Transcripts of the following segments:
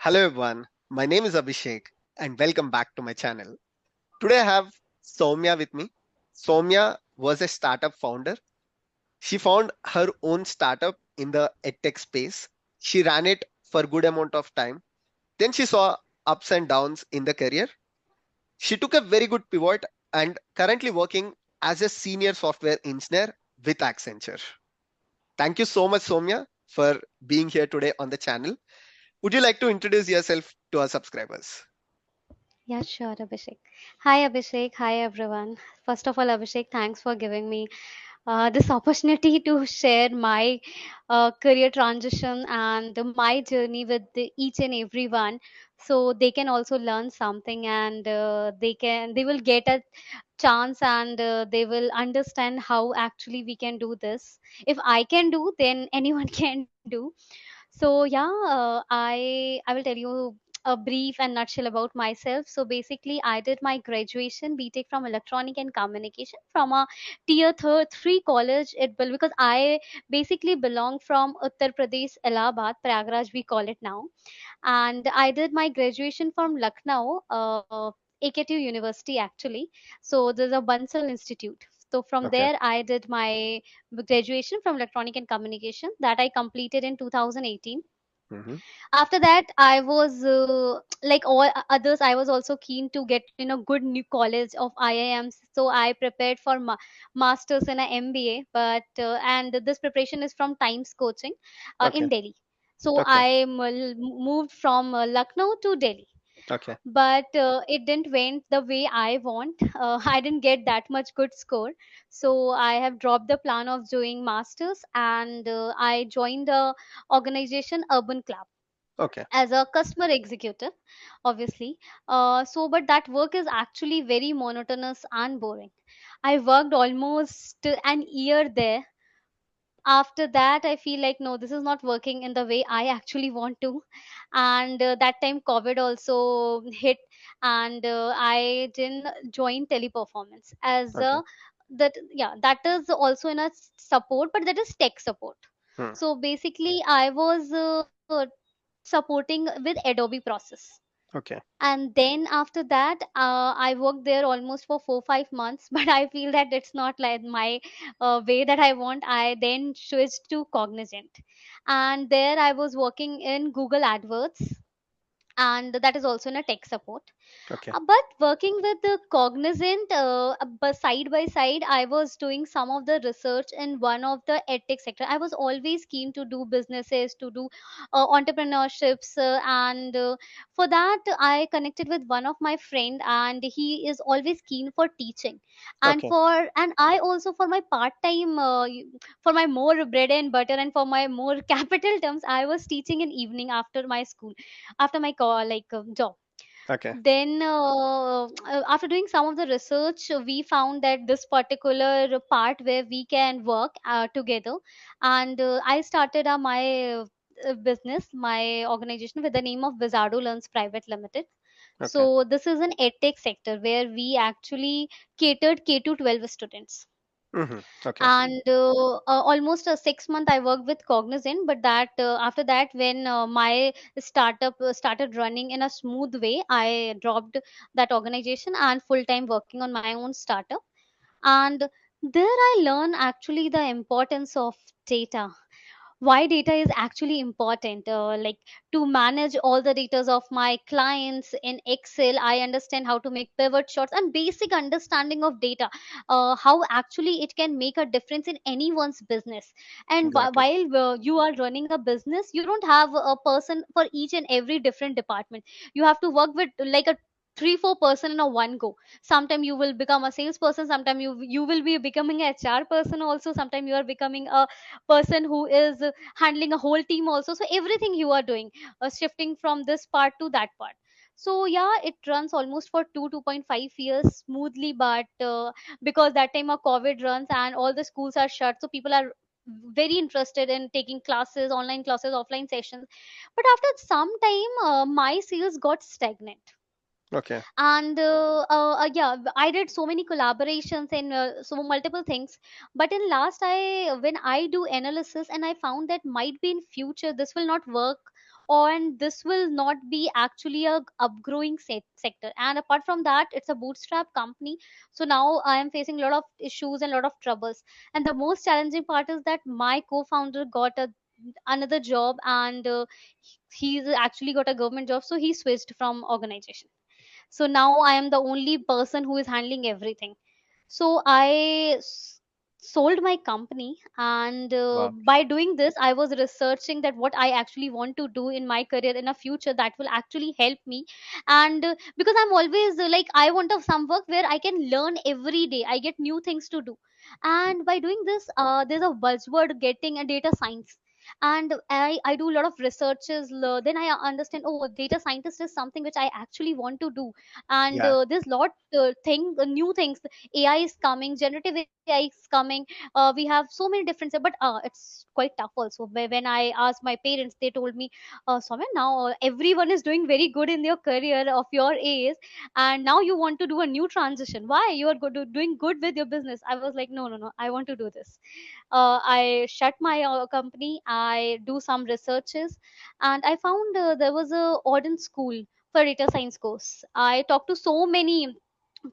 Hello everyone, my name is Abhishek and welcome back to my channel. Today I have Saumya with me. Saumya was a startup founder. She found her own startup in the edtech space. She ran it for a good amount of time. Then she saw ups and downs in the career. She took a very good pivot and currently working as a senior software engineer with Accenture. Thank you so much Saumya for being here today on the channel. Would you like to introduce yourself to our subscribers? Yeah, sure, Abhishek. Hi, Abhishek. Hi, everyone. First of all, Abhishek, thanks for giving me this opportunity to share my career transition and my journey with each and everyone, so they can also learn something and they will get a chance and they will understand how actually we can do this. If I can do, then anyone can do. So yeah, I will tell you a brief and nutshell about myself. So basically, I did my graduation BTech from Electronic and Communication from a tier 3 college at because I basically belong from Uttar Pradesh, Allahabad, Prayagraj we call it now, and I did my graduation from Lucknow. AKTU University actually. So there's a Bansal Institute. So from Okay. there, I did my graduation from Electronic and Communication that I completed in 2018. Mhm. After that, I was like all others, I was also keen to get in a good new college of IIMs. So I prepared for masters in a MBA, but and this preparation is from Times Coaching Okay. in Delhi. So Okay. I moved from Lucknow to Delhi, Okay. but it didn't went the way I want. I didn't get that much good score, so I have dropped the plan of doing masters, and I joined the organization Urban Club Okay. as a customer executive, obviously. So but that work is actually very monotonous and boring. I worked almost an year there. After that, I feel like no, this is not working in the way I actually want to. And that time COVID also hit, and I didn't join Teleperformance as Okay. a that yeah, that is also in a support, but that is tech support. Hmm. So basically I was supporting with Adobe process. Okay. And then after that, I worked there almost for 4 5 months, but I feel that it's not like my way that I want. I then switched to Cognizant, and there I was working in Google AdWords, and that is also in a tech support. Okay. But working with the Cognizant, but side by side, I was doing some of the research in one of the edtech sector. I was always keen to do businesses, to do entrepreneurships, and for that, I connected with one of my friend, and he is always keen for teaching, Okay. and I also for my part time, for my more bread and butter, and for my more capital terms, I was teaching in evening after my school, after my call job. Okay. Then after doing some of the research, we found that this particular part where we can work together, and I started my business, my organization, with the name of Vizardo Learns Private Limited. Okay. So this is an edtech sector where we actually catered K to 12 students. Mhm. Okay. And almost a 6 month I worked with Cognizant, but that after that, when my startup started running in a smooth way, I dropped that organization and full time working on my own startup. And there I learn actually the importance of data, why data is actually important, like to manage all the data of my clients in Excel. I understand how to make pivot charts and basic understanding of data, how actually it can make a difference in anyone's business. And Got it. while you are running a business, you don't have a person for each and every different department. You have to work with like a 3 4 person in a one go. Sometime you will become a salesperson, sometime you will be becoming a HR person also, sometime you are becoming a person who is handling a whole team also. So everything you are doing, shifting from this part to that part. So yeah, it runs almost for 2.5 years smoothly, but because that time of COVID runs and all the schools are shut, so people are very interested in taking classes, online classes, offline sessions. But after some time, my sales got stagnant. Okay. And yeah, I did so many collaborations and so multiple things. But in last, I when I do analysis, and I found that might be in future this will not work and this will not be actually a upgrowing sector. And apart from that, it's a bootstrap company. So now I am facing a lot of issues and a lot of troubles. And the most challenging part is that my co-founder got another job, and he's actually got a government job, so he switched from organization. So now I am the only person who is handling everything. So sold my company, and Wow. by doing this I was researching that what I actually want to do in my career in a future that will actually help me. And because I'm always like, I want some work where I can learn every day, I get new things to do. And by doing this, there's a buzzword getting a data science. And I do a lot of researches, then I understand, oh, data scientist is something which I actually want to do. And Yeah. there's lot new things. AI is coming, generative AI is coming. We have so many different, but it's quite tough also. When I asked my parents, they told me, Soumya, now everyone is doing very good in their career of your age, and now you want to do a new transition. Why? You are doing good with your business. I was like, no, no, no, I want to do this. I shut my company. I do some researches, and I found there was a Auden school for data science course. I talked to so many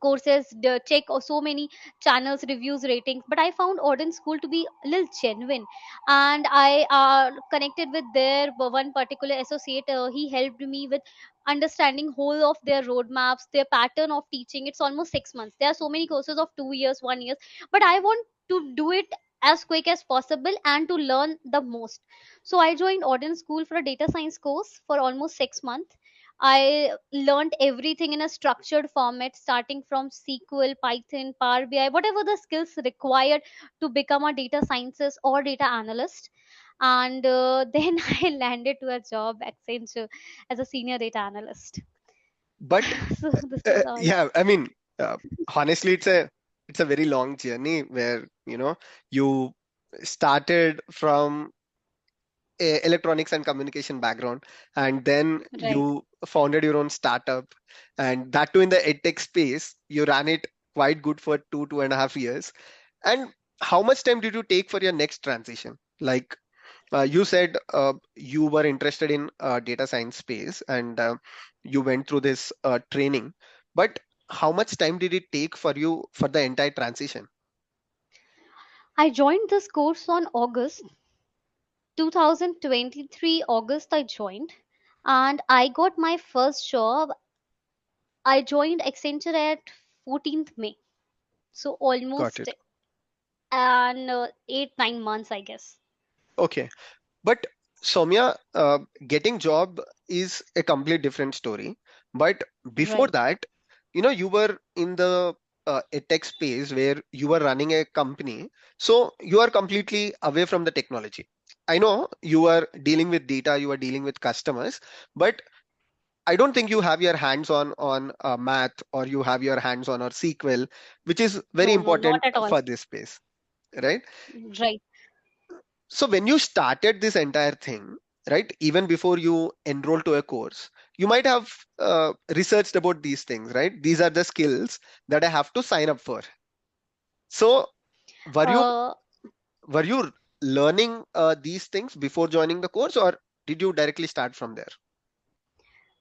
courses, check so many channels, reviews, ratings, but I found Auden school to be a little genuine. And I connected with their one particular associate. He helped me with understanding whole of their roadmaps, their pattern of teaching. It's almost 6 months. There are so many courses of 2 years, 1 year, but I want to do it as quick as possible and to learn the most. So I joined Auden school for a data science course for almost 6 months. I learned everything in a structured format, starting from SQL, Python, Power BI, whatever the skills required to become a data scientist or data analyst. And then I landed to a job at Accenture as a senior data analyst. But So this is all. yeah, I mean, uh, honestly, it's a very long journey where, you started from a electronics and communication background, and then Right. you founded your own startup, and that too in the edtech space. You ran it quite good for 2.5 years. And how much time did you take for your next transition? Like, you said you were interested in data science space, and you went through this training, but how much time did it take for you for the entire transition? I joined this course on August 2023, August I joined, and I got my first job. I joined Accenture at 14th May. So Got almost it. and 8 9 months, I guess. Okay. But Soumya, getting job is a complete different story. But before Right. that, you were in the a tech space where you were running a company. So you are completely away from the technology. I know you are dealing with data, you are dealing with customers, but I don't think you have your hands on math, or you have your hands on or SQL, which is very No, no, not important at all. for this space, right? Right. So when you started this entire thing, right, even before you enroll to a course, you might have researched about these things, right? These are the skills that I have to sign up for. So were you Uh, were you learning these things before joining the course, or did you directly start from there?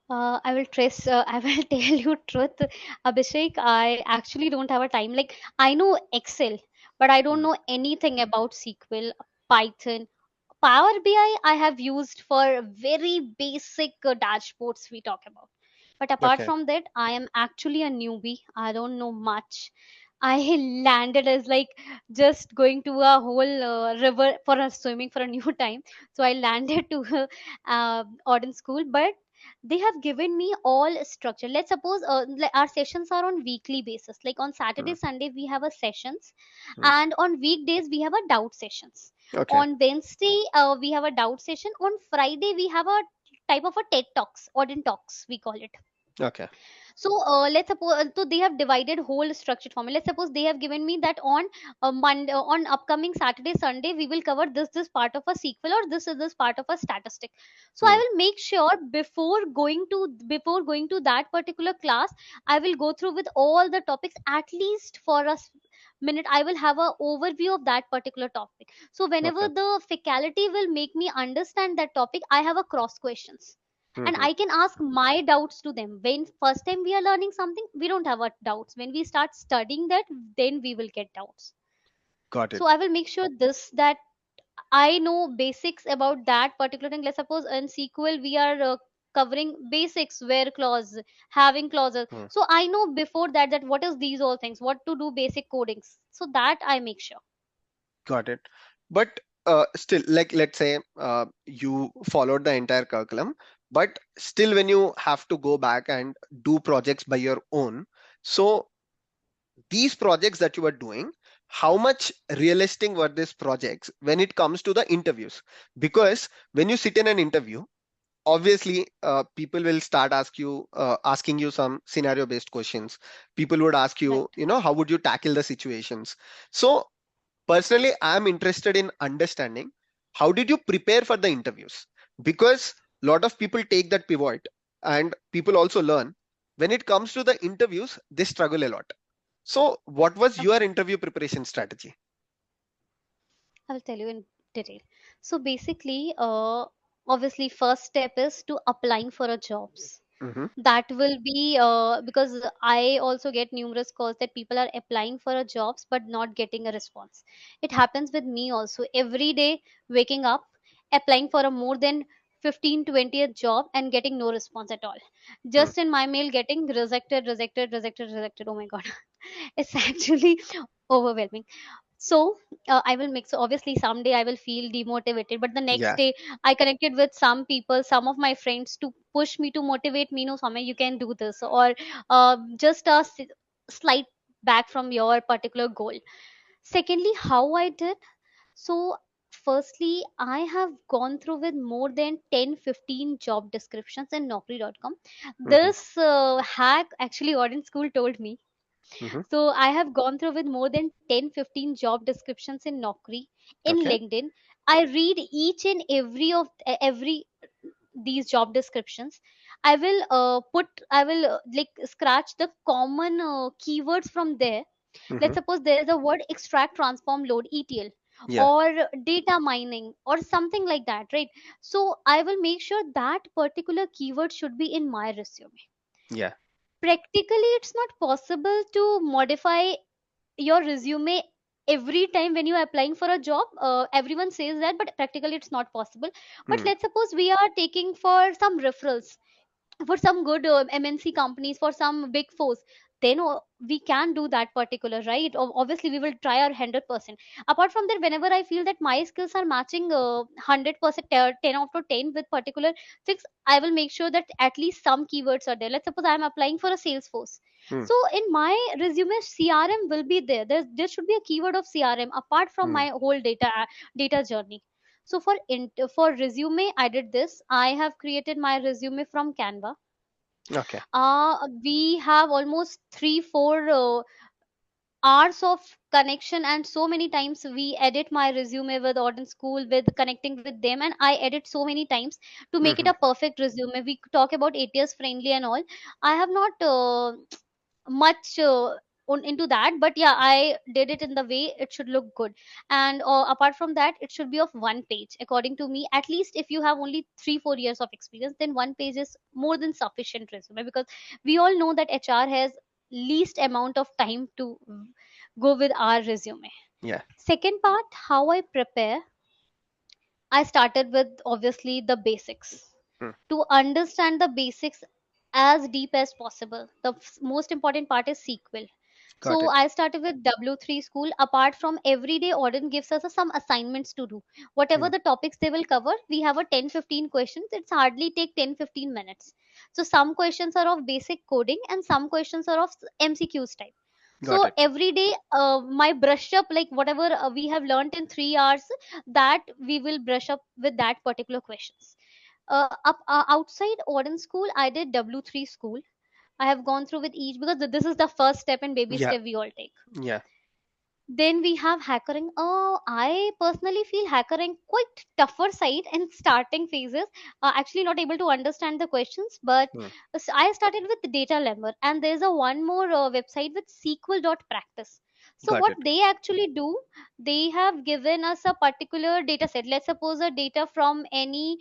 I will trace. I will tell you truth, Abhishek. I actually don't have a time. Like, I know Excel, but I don't Mm. know anything about SQL, Python, Power BI. I have used for very basic dashboards we talk about. But apart Okay. from that, I am actually a newbie. I don't know much. I landed as like just going to a whole river for a swimming for a new time. So I landed to Auden school, but they have given me all structure. Let's suppose like our sessions are on weekly basis. Like on Saturday, Mm, Sunday, we have a sessions, mm. and on weekdays we have a doubt sessions. Okay. On Wednesday, we have a doubt session. On Friday, we have a type of a TED talks, Auden talks, we call it. Okay. So let's suppose, so they have divided whole structured form. Let's suppose they have given me that on Monday, on upcoming Saturday, Sunday, we will cover this part of a sequel, or this part of a statistic. So I Mm, will make sure before going to that particular class, I will go through with all the topics at least for us minute I will have a overview of that particular topic. So whenever Okay. the faculty will make me understand that topic, I have a cross questions, and Hmm. I can ask my doubts to them. When first time we are learning something, we don't have a doubts. When we start studying that, then we will get doubts. Got it. So I will make sure this that I know basics about that particular thing. Let's suppose in SQL we are covering basics, where clause, having clauses. Hmm. So I know before that that what is these all things, what to do basic codings. So that I make sure. Got it. But still, like let's say you followed the entire curriculum, but still when you have to go back and do projects by your own, so these projects that you were doing, how much realistic were these projects when it comes to the interviews? Because when you sit in an interview, obviously people will start asking you some scenario based questions. People would ask you, Right. how would you tackle the situations? So personally, I'm interested in understanding how did you prepare for the interviews? Because a lot of people take that pivot, and people also learn when it comes to the interviews, they struggle a lot. So what was your Okay. interview preparation strategy? I'll tell you in detail. So basically, obviously, first step is to applying for a jobs. Hmm. That will be because I also get numerous calls that people are applying for a jobs but not getting a response. It happens with me also. Every day, waking up, applying for a more than 15-20th job and getting no response at all. Hmm. Just in my mail, getting rejected, rejected, rejected, rejected. Oh my god, it's actually overwhelming. So I will make, so obviously someday I will feel demotivated, but the next Yeah. day I connected with some people, some of my friends, to push me, to motivate me, no Soumya, you can do this, or just a slight back from your particular goal. Secondly, how I did, so firstly I have gone through with more than 10-15 job descriptions in naukri.com. Hmm. This hack actually Auden School told me. Hmm. So I have gone through with more than 10-15 job descriptions in Naukri, in Okay. LinkedIn. I read each and every these job descriptions. I will like scratch the common keywords from there. Hmm. Let's suppose there is a word extract, transform, load, ETL, Yeah. or data mining or something like that, right? So I will make sure that particular keyword should be in my resume. Yeah. Practically it's not possible to modify your resume every time when you are applying for a job. Everyone says that, but practically it's not possible. But Hmm. let's suppose we are taking for some referrals for some good MNC companies, for some big fours, then we can do that particular, right? Obviously we will try our 100%. Apart from that, whenever I feel that my skills are matching 100%, 10 out of 10 with particular things, I will make sure that at least some keywords are there. Let's suppose I'm applying for a Salesforce, Hmm. so in my resume CRM will be there. There should be a keyword of CRM apart from Hmm. my whole data journey. So for resume, I did this. I have created my resume from Canva. Okay. We have almost 3-4 hours of connection, and so many times we edit my resume with Auden School, with connecting with them, and I edit so many times to make it Hmm. a perfect resume. We talk about ATS friendly and all. I have not much into that, but yeah, I did it in the way it should look good. And apart from that, it should be of one page according to me. At least if you have only 3-4 years of experience, then one page is more than sufficient resume, because we all know that HR has least amount of time to go with our resume. Yeah. Second part, how I prepare, I started with obviously the basics, Hmm. to understand the basics as deep as possible. The most important part is SQL. Got So it. I started with W3 school. Apart from everyday Auden gives us some assignments to do. Whatever Hmm. the topics they will cover, we have a 10-15 questions. It's hardly take 10-15 minutes. So some questions are of basic coding and some questions are of MCQs type. Got So it. every day, my brush up, like whatever we have learned in 3 hours, that we will brush up with that particular questions. Outside Auden school, I did W3 school. I have gone through with each, because this is the first step and baby Yeah. step we all take. Yeah. Then we have hackering. Oh, I personally feel hackering quite tougher side in starting phases. Actually, not able to understand the questions, but Hmm. I started with data lemmer, and there's a one more website with SQL.practice. So Got what it. they actually do, they have given us a particular data set. Let's suppose a data from any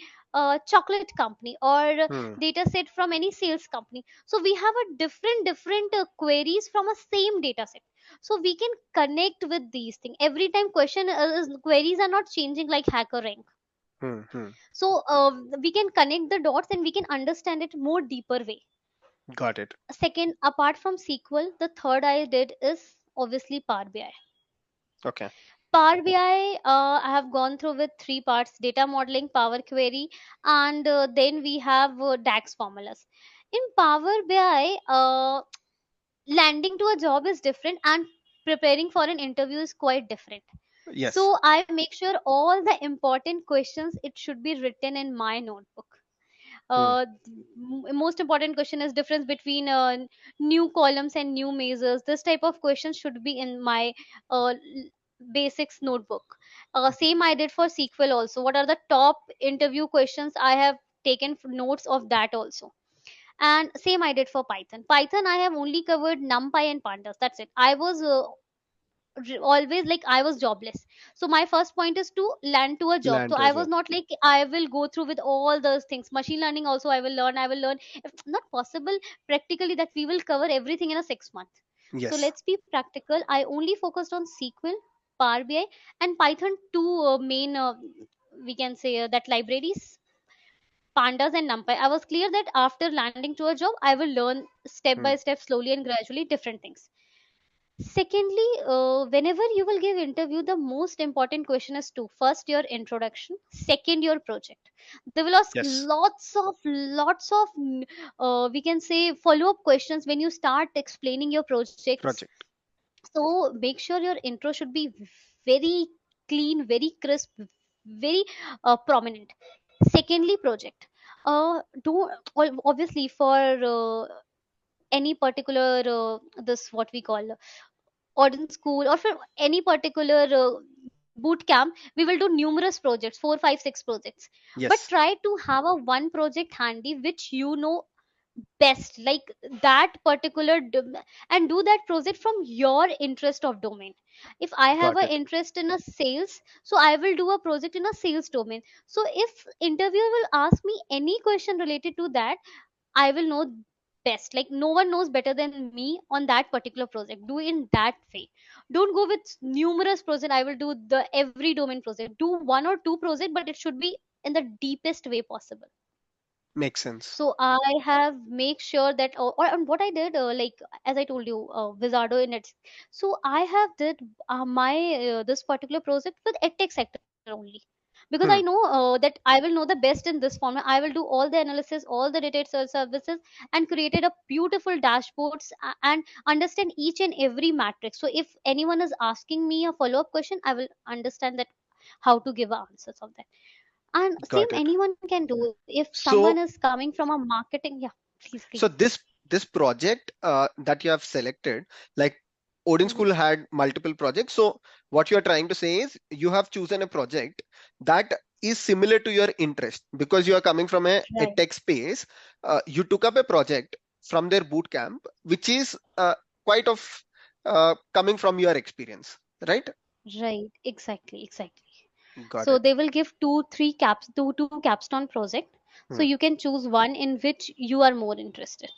chocolate company, or Hmm. data set from any sales company. So we have a different queries from a same data set. So we can connect with these things every time. Queries are not changing like hacker rank. Hmm. Hmm. So we can connect the dots and we can understand it more deeper way. Got it. Second, apart from SQL, the third I did is obviously Power BI. Okay. Power BI, I have gone through with three parts: data modeling, Power Query, and then we have DAX formulas. In Power BI, landing to a job is different, and preparing for an interview is quite different. Yes. So I make sure all the important questions, it should be written in my notebook. Hmm. Most important question is difference between new columns and new measures. This type of questions should be in my basics notebook. Same I did for SQL also. What are the top interview questions? I have taken notes of that also. And same I did for Python. I have only covered NumPy and pandas. That's it. I was always like I was jobless. So my first point is to land to a job. Land So to a I was job. not like I will go through with all those things. Machine learning also I will learn. If not possible practically that we will cover everything in a 6 month. So Yes. let's be practical. I only focused on SQL, Power BI, and Python, two main we can say that libraries, pandas and numpy. I was clear that after landing to a job I will learn step by Hmm. step, slowly and gradually, different things. Secondly, whenever you will give interview, the most important question is two. First, your introduction. Second, your project. They will ask Yes. lots of we can say follow up questions when you start explaining your projects. Project. So make sure your intro should be very clean, very crisp, very prominent. Secondly, project. Do obviously for any particular this what we call Odin school, or for any particular boot camp, we will do numerous projects, 4 5 6 projects. But Yes. try to have a one project handy which you know best, like that particular and do that project from your interest of domain. If I have Got an it. interest in a sales, so I will do a project in a sales domain. So if interviewer will ask me any question related to that, I will know best. Like no one knows better than me on that particular project. Do in that way. Don't go with numerous project. I will do the every domain project. Do one or two project, but it should be in the deepest way possible. Makes sense. So I have make sure that, or and what I did, like as I told you, Wizardo in it. So I have did my this particular project with edtech sector only, because I know Hmm. that I will know the best in this format. I will do all the analysis, all the data services, and created a beautiful dashboards and understand each and every matrix. So if anyone is asking me a follow up question, I will understand that how to give answers of that. And same Got it. anyone can do. If someone is So, coming from a marketing, yeah, please. so this project that you have selected, like Odin Hmm. School had multiple projects. So what you are trying to say is you have chosen a project that is similar to your interest because you are coming from a Right, tech space. You took up a project from their boot camp, which is quite of coming from your experience, right? right, exactly. Got So it. they will give two capstone project. So Hmm. you can choose one in which you are more interested,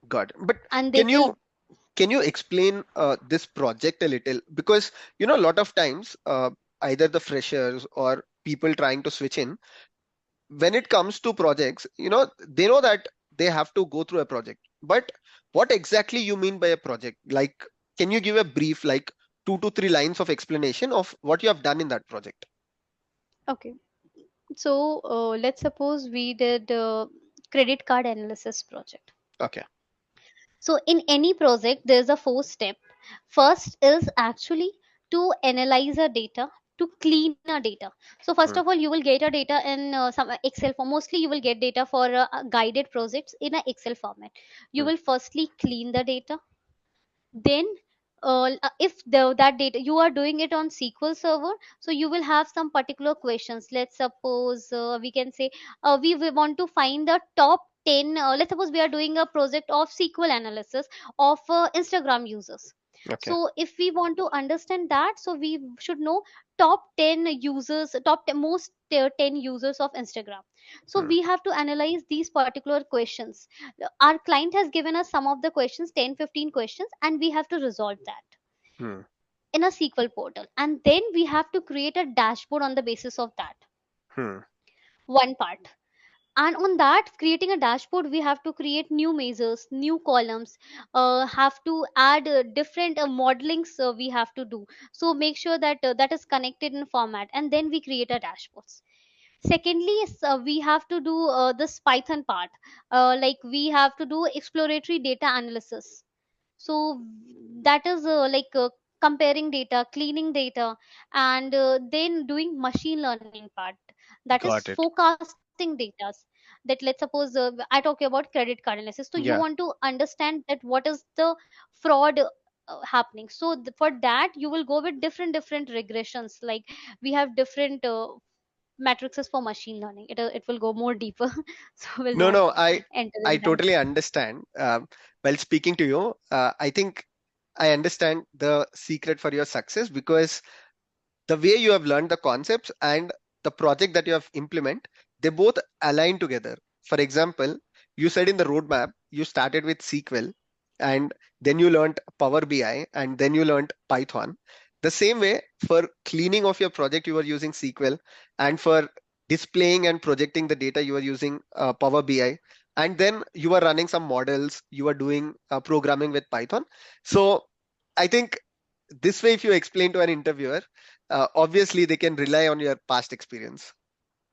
Got it. But and they can will. you can you explain this project a little? Because a lot of times, either the freshers or people trying to switch in, when it comes to projects, they know that they have to go through a project. But what exactly you mean by a project? Like, can you give a brief, like 2 to 3 lines of explanation of what you have done in that project? Okay. So let's suppose we did credit card analysis project. Okay. So in any project, there's a four step. First is actually to analyze a data, to clean a data. So first of Hmm. all, you will get a data in some Excel form. Mostly, you will get data for guided projects in a Excel format. You Hmm. will firstly clean the data. Then if that data you are doing it on SQL server, so you will have some particular questions. Let's suppose we can say we want to find the top 10. Let's suppose we are doing a project of SQL analysis of Instagram users. Okay. So if we want to understand that, so we should know top 10 users, top 10, most 10 users of Instagram. So Hmm. we have to analyze these particular questions. Our client has given us some of the questions, 10, 15 questions, and we have to resolve that Hmm. in a SQL portal. And then we have to create a dashboard on the basis of that. Hmm. One part. And on that, creating a dashboard, we have to create new measures, new columns, have to add different modelings we have to do. So make sure that that is connected in format, and then we create a dashboards. Secondly is, we have to do this Python part, like we have to do exploratory data analysis. So that is comparing data, cleaning data, and then doing machine learning part, that is Got it. forecasting data. That let's suppose I talk about credit card analysis, so you Yeah. want to understand that what is the fraud happening. So for that you will go with different regressions, like we have different matrices for machine learning. It will go more deeper so we'll No, not no, enter I in that. totally understand. While speaking to you, I think I understand the secret for your success because the way you have learned the concepts and the project that you have implement, they both align together. For example, you said in the roadmap you started with SQL, and then you learned Power BI, and then you learned Python. The same way, for cleaning of your project you were using SQL, and for displaying and projecting the data you were using Power BI, and then you were running some models, you were doing programming with Python. So I think this way, if you explain to an interviewer, obviously they can rely on your past experience,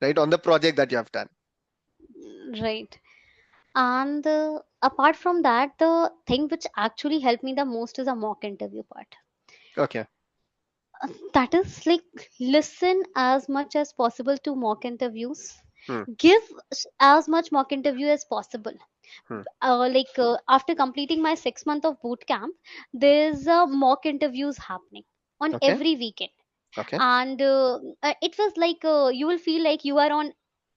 right? On the project that you have done. Right. And apart from that, the thing which actually helped me the most is a mock interview part. Okay. That is like, listen as much as possible to mock interviews. Hmm. Give as much mock interview as possible. Hmm. After completing my 6 month of boot camp, there's mock interviews happening on Okay. every weekend. Okay. And it was like you will feel like you are on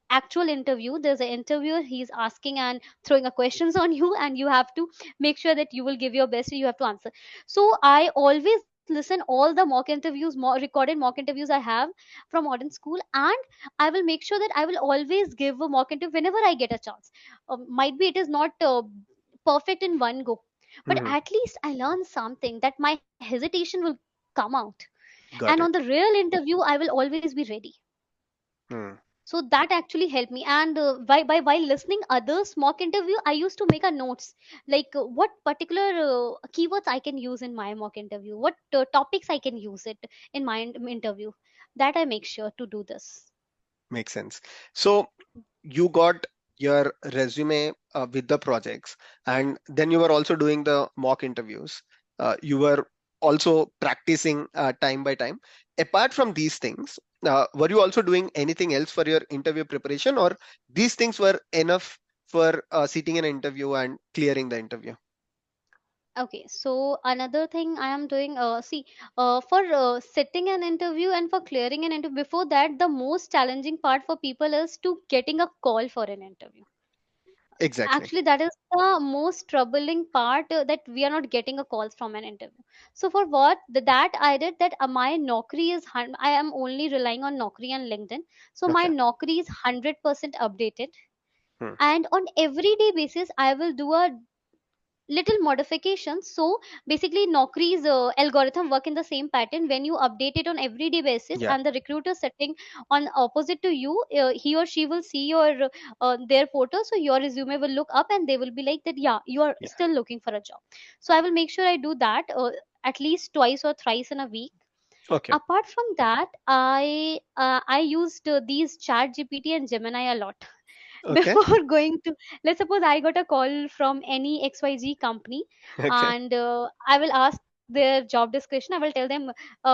actual interview. There's an interviewer, he's asking and throwing a questions on you, and you have to make sure that you will give your best, you have to answer. So I always listen all the mock interviews, recorded mock interviews I have from modern school, and I will make sure that I will always give a mock interview whenever I get a chance. Might be it is not perfect in one go, but Hmm. at least I learn something, that my hesitation will come out. And Got on it. the real interview I will always be ready. Hmm. So that actually helped me. And by while listening others mock interview, I used to make a notes, like what particular keywords I can use in my mock interview, what topics I can use it in my interview. That I make sure to do this. Makes sense. So you got your resume with the projects, and then you were also doing the mock interviews. You were also practicing time by time. Apart from these things, were you also doing anything else for your interview preparation, or these things were enough for sitting in an interview and clearing the interview? Okay, so another thing I am doing, see, for setting an interview and for clearing an interview, before that, the most challenging part for people is to getting a call for an interview. Exactly. Actually, that is the most troubling part, that we are not getting a call from an interview. So for what that I did, that my Naukri is I am only relying on Naukri and LinkedIn. So my Okay. Naukri is 100% updated, Hmm. and on everyday basis I will do a little modifications. So basically Naukri's algorithm work in the same pattern. When you update it on everyday basis, Yeah. and the recruiter sitting on opposite to you, he or she will see your their photo, so your resume will look up and they will be like that, yeah, you are Yeah. still looking for a job. So I will make sure I do that at least twice or thrice in a week. Okay. Apart from that, I used these chat gpt and Gemini a lot Okay. before going to, let's suppose I got a call from any XYZ company, Okay. and I will ask their job description. I will tell them,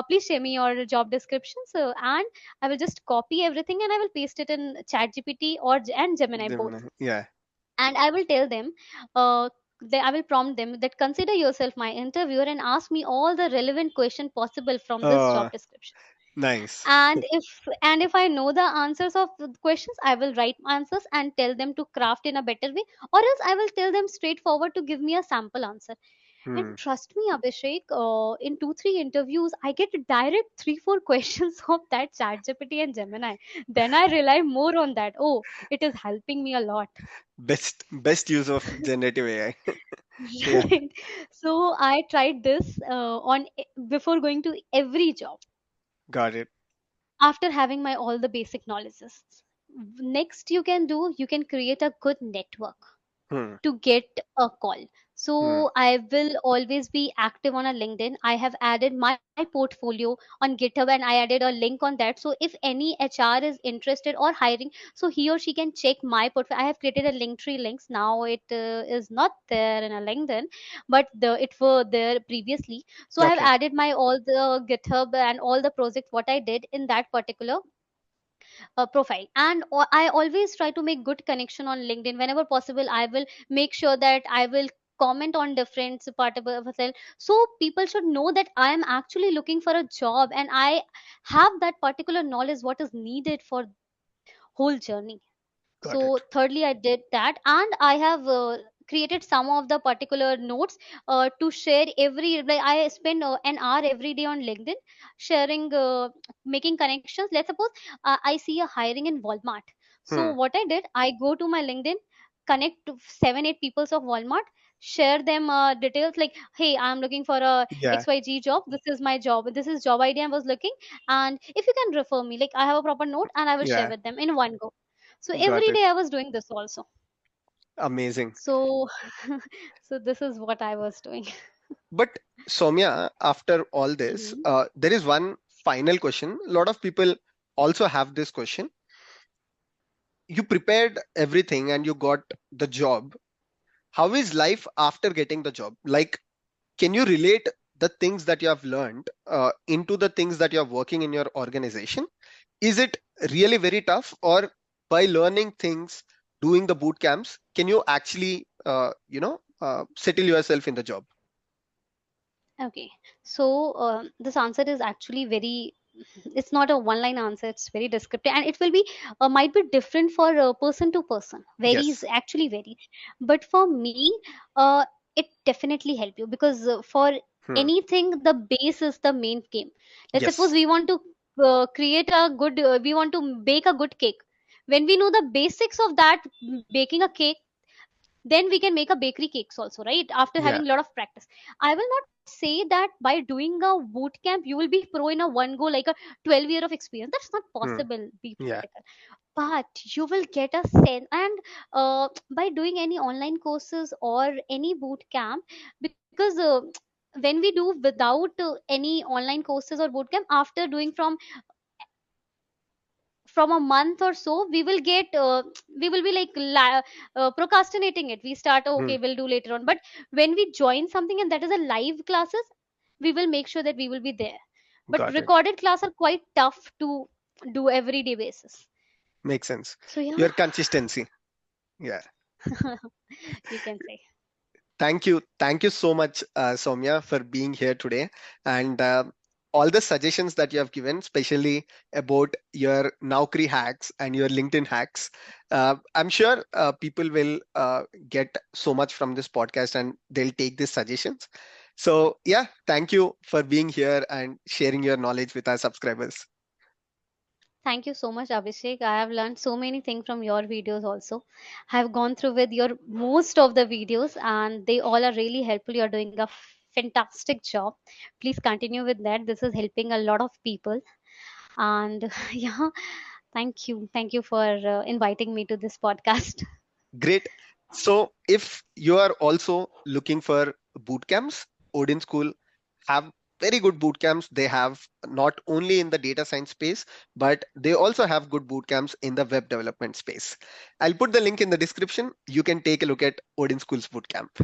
please share me your job description. So, and I will just copy everything and I will paste it in chat gpt and Gemini both. Yeah. And I will tell them, I will prompt them that consider yourself my interviewer and ask me all the relevant question possible from this Uh, job description. nice. And if I know the answers of the questions, I will write answers and tell them to craft in a better way, or else I will tell them straightforward to give me a sample answer. And Hmm. trust me, Abhishek, in 2, 3 interviews, I get direct 3, 4 questions of that ChatGPT and Gemini. Then I rely more on that. Oh, it is helping me a lot. Best use of generative AI. Yeah, Right. So I tried this before going to every job got it. after having my all the basic knowledges. Next, you can create a good network Hmm. to get a call. Hmm. So I will always be active on a LinkedIn. I have added my portfolio on GitHub and I added a link on that. So if any HR is interested or hiring, so he or she can check my portfolio. I have created a Linktree links. Now it is not there in a LinkedIn, but it were there previously. So I have Okay. added my all the GitHub and all the projects what I did in that particular profile. And I always try to make good connection on LinkedIn whenever possible. I will make sure that I will comment on different part of it, so people should know that I am actually looking for a job and I have that particular knowledge what is needed for whole journey. Got So it. thirdly I did that, and I have created some of the particular notes to share every, like I spend an hour every day on LinkedIn sharing, making connections. Let's suppose I see a hiring in Walmart. So Hmm. what I did, I go to my LinkedIn, connect to 7 8 peoples of Walmart, share them details like, hey, I'm looking for a Yeah, XYZ job, this is my job, this is job idea I was looking, and if you can refer me, like I have a proper note and I will share yeah, with them in one go. So got every it. day I was doing this also. Amazing. So so this is what I was doing. But Soumya, after all this, Mhm. there is one final question. A lot of people also have this question. You prepared everything and you got the job. How is life after getting the job? Like, can you relate the things that you have learned into the things that you're working in your organization? Is it really very tough, or by learning things, doing the boot camps, can you actually, settle yourself in the job? Okay. So this answer is actually very, it's not a one line answer, it's very descriptive, and it will be might be different for person to person, varies, Yes. actually vary. But for me, it definitely help you because for Hmm. anything the base is the main game. Let's suppose Yes. we want to create a good we want to bake a good cake. When we know the basics of that, baking a cake, then we can make a bakery cakes also, right, after Yeah. having a lot of practice. I will not say that by doing a boot camp you will be pro in a one go like a 12 year of experience. That's not Hmm. possible, be Yeah. practical. But you will get a sense, and by doing any online courses or any boot camp, because when we do without any online courses or boot camp, after doing from a month or so, we will get we will be like procrastinating it. We start, "Oh, Hmm. okay, we'll do later on." But when we join something and that is a live classes, we will make sure that we will be there. But Got it. recorded class are quite tough to do everyday basis. Makes sense. So yeah, Your consistency. Yeah. you can say. Thank you. Thank you so much, Soumya, for being here today, and all the suggestions that you have given, especially about your Naukri hacks and your LinkedIn hacks. I'm sure people will get so much from this podcast and they'll take these suggestions. So, yeah, thank you for being here and sharing your knowledge with our subscribers. Thank you so much, Abhishek. I have learned so many things from your videos also. I have gone through with your most of the videos and they all are really helpful. You're doing a fantastic job. Please continue with that. This is helping a lot of people. And yeah, thank you. Thank you for inviting me to this podcast. Great. So, if you are also looking for boot camps, Odin School have very good boot camps. They have not only in the data science space, but they also have good boot camps in the web development space. I'll put the link in the description. You can take a look at Odin School's boot camp.